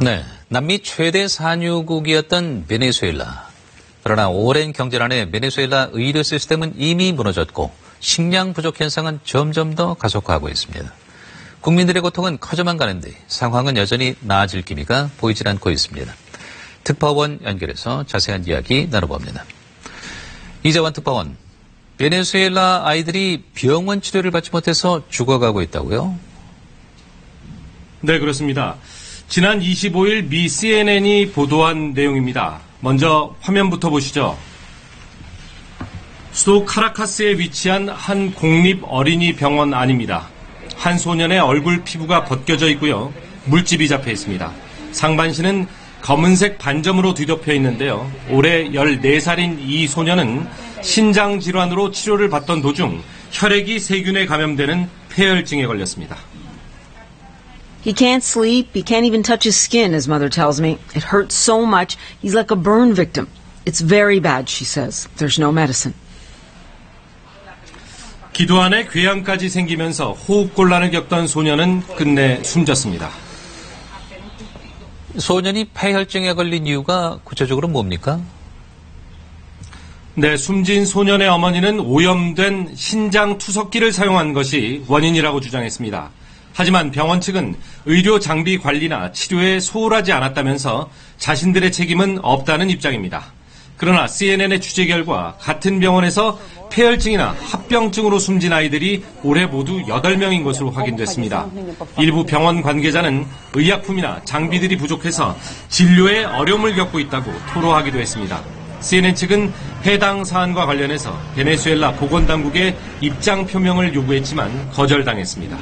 네, 남미 최대 산유국이었던 베네수엘라. 그러나 오랜 경제난에 베네수엘라 의료 시스템은 이미 무너졌고 식량 부족 현상은 점점 더 가속화하고 있습니다. 국민들의 고통은 커져만 가는데 상황은 여전히 나아질 기미가 보이질 않고 있습니다. 특파원 연결해서 자세한 이야기 나눠봅니다. 이재원 특파원, 베네수엘라 아이들이 병원 치료를 받지 못해서 죽어가고 있다고요? 네, 그렇습니다. 지난 25일 미 CNN이 보도한 내용입니다. 먼저 화면부터 보시죠. 수도 카라카스에 위치한 한 공립 어린이 병원 안입니다. 한 소년의 얼굴 피부가 벗겨져 있고요. 물집이 잡혀 있습니다. 상반신은 검은색 반점으로 뒤덮여 있는데요. 올해 14살인 이 소년은 신장 질환으로 치료를 받던 도중 혈액이 세균에 감염되는 폐혈증에 걸렸습니다. He can't sleep. He can't even touch his skin, his mother tells me. It hurts so much. He's like a burn victim. It's very bad, she says. There's no medicine. 기도 안에 궤양까지 생기면서 호흡곤란을 겪던 소년은 끝내 숨졌습니다. 소년이 폐혈증에 걸린 이유가 구체적으로 뭡니까? 네, 숨진 소년의 어머니는 오염된 신장 투석기를 사용한 것이 원인이라고 주장했습니다. 하지만 병원 측은 의료 장비 관리나 치료에 소홀하지 않았다면서 자신들의 책임은 없다는 입장입니다. 그러나 CNN의 취재 결과 같은 병원에서 폐혈증이나 합병증으로 숨진 아이들이 올해 모두 8명인 것으로 확인됐습니다. 일부 병원 관계자는 의약품이나 장비들이 부족해서 진료에 어려움을 겪고 있다고 토로하기도 했습니다. CNN 측은 해당 사안과 관련해서 베네수엘라 보건당국에 입장 표명을 요구했지만 거절당했습니다.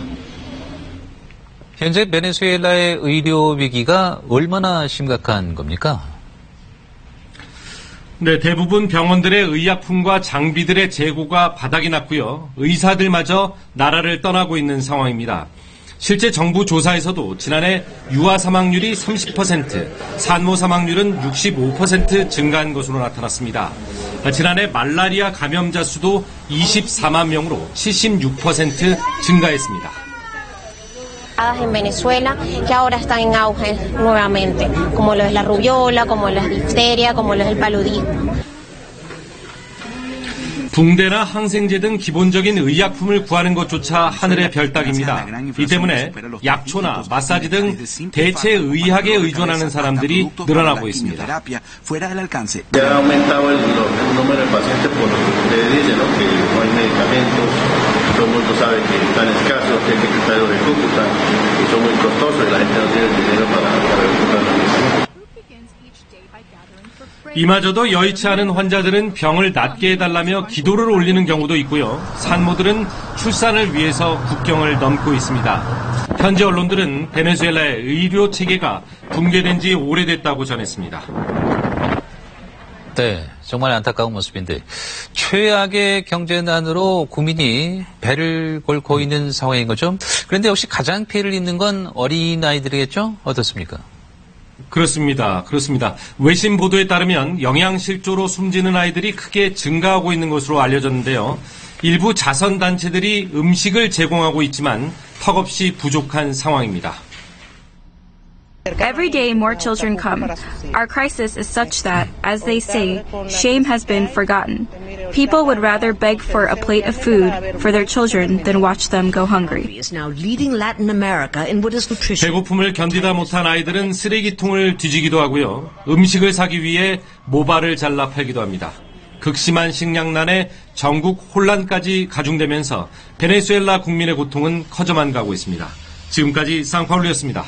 현재 베네수엘라의 의료 위기가 얼마나 심각한 겁니까? 네, 대부분 병원들의 의약품과 장비들의 재고가 바닥이 났고요. 의사들마저 나라를 떠나고 있는 상황입니다. 실제 정부 조사에서도 지난해 유아 사망률이 30%, 산모 사망률은 65% 증가한 것으로 나타났습니다. 지난해 말라리아 감염자 수도 24만 명으로 76% 증가했습니다. En Venezuela que ahora están en auge nuevamente, como lo es la rubiola, como lo es la difteria, como lo es el paludismo. 붕대나 항생제 등 기본적인 의약품을 구하는 것조차 하늘의 별따기입니다. 이 때문에 약초나 마사지 등 대체 의학에 의존하는 사람들이 늘어나고 있습니다. Todo el mundo sabe que están escasos, que hay que quitar los recursos, que son muy costosos y la gente no tiene dinero para recuperar. 이마저도 여의치 않은 환자들은 병을 낫게 해달라며 기도를 올리는 경우도 있고요. 산모들은 출산을 위해서 국경을 넘고 있습니다. 현지 언론들은 베네수엘라의 의료 체계가 붕괴된 지 오래됐다고 전했습니다. 네, 정말 안타까운 모습인데 최악의 경제난으로 국민이 배를 골고 있는 상황인 거죠. 그런데 역시 가장 피해를 입는 건 어린아이들이겠죠? 어떻습니까? 그렇습니다. 외신 보도에 따르면 영양실조로 숨지는 아이들이 크게 증가하고 있는 것으로 알려졌는데요. 일부 자선단체들이 음식을 제공하고 있지만 턱없이 부족한 상황입니다. Every day more children come. Our crisis is such that, as they say, shame has been forgotten. People would rather beg for a plate of food for their children than watch them go hungry. 배고픔을 견디다 못한 아이들은 쓰레기통을 뒤지기도 하고요. 음식을 사기 위해 모발을 잘라 팔기도 합니다. 극심한 식량난에 전국 혼란까지 가중되면서 베네수엘라 국민의 고통은 커져만 가고 있습니다. 지금까지 상파울루였습니다.